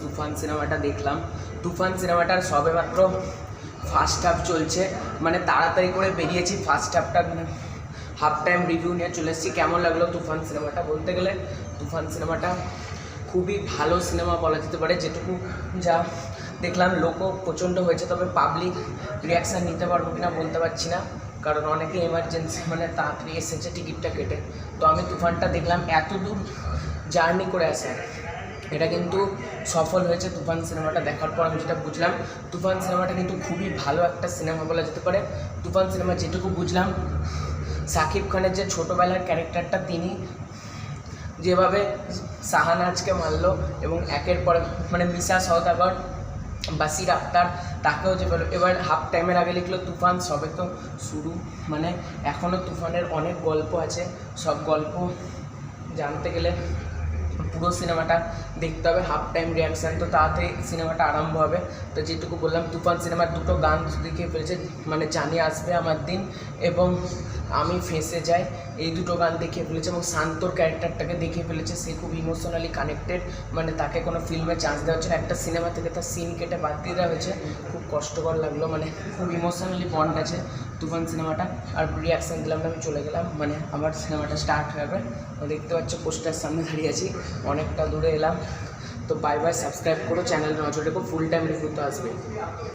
তুফান সিনেমাটা দেখলাম। তুফান সিনেমাটার সবে মাত্র ফার্স্ট হাফ চলছে, মানে তাড়াতাড়ি করে বেরিয়েছি ফার্স্ট হাফটা, মানে হাফ টাইম রিভিউ নিয়ে চলে এসেছি। কেমন লাগলো তুফান সিনেমাটা? বলতে গেলে তুফান সিনেমাটা খুবই ভালো সিনেমা বলা যেতে পারে। যেটুকু যা দেখলাম লোকও প্রচণ্ড হয়েছে, তবে পাবলিক রিয়াকশান নিতে পারবো কিনা বলতে পারছি না, কারণ অনেকে এমার্জেন্সি মানে তাড়াতাড়ি এসেছে টিকিটটা কেটে। তো আমি তুফানটা দেখলাম, এত দূর জার্নি করে আসা এটা কিন্তু সফল হয়েছে। তুফান সিনেমাটা দেখার পর আমি যেটা বুঝলাম, তুফান সিনেমাটা কিন্তু খুবই ভালো একটা সিনেমা বলা যেতে পারে। তুফান সিনেমা যেটুকু বুঝলাম, শাকিব খানের যে ছোটোবেলার ক্যারেক্টারটা, তিনি যেভাবে শাহানাজকে মারলো এবং একের পর মানে মিশা সওদাগর, বাসির আক্তার, তাকেও যে বলো। এবার হাফ টাইমের আগে লিখলো তুফান সবে তো শুরু, মানে এখনও তুফানের অনেক গল্প আছে। সব গল্প জানতে গেলে পুরো সিনেমাটা দেখতে হবে। হাফ টাইম রিয়াকশান তো তাড়াতাড়ি সিনেমাটা আরম্ভ হবে। তো যেটুকু বললাম, তুফান সিনেমার দুটো গান দেখিয়ে ফেলেছে, মানে জানিয়ে আসবে আমার দিন এবং আমি ফেঁসে যাই, এই দুটো গান দেখিয়ে ফেলেছে এবং শান্তর ক্যারেক্টারটাকে দেখিয়ে ফেলেছে। সে খুব ইমোশনালি কানেক্টেড, মানে তাকে কোনো ফিল্মে চান্স দেওয়া হচ্ছে না, একটা সিনেমা থেকে তার সিন কেটে বাদ দিয়ে দেওয়া হয়েছে। খুব কষ্টকর লাগলো, মানে খুব ইমোশনালি বন্ড আছে তুফান সিনেমাটা। আর রিয়াকশান দিলাম না, আমি চলে গেলাম, মানে আমার সিনেমাটা স্টার্ট হয়ে যাবে। দেখতে পাচ্ছ পোস্টার সামনে দাঁড়িয়ে আছি, অনেকটা দূরে এলাম। তো বাই বাই, সাবস্ক্রাইব করো, চ্যানেল নজর রেখো, ফুল টাইম রিভিউ তো আসবে।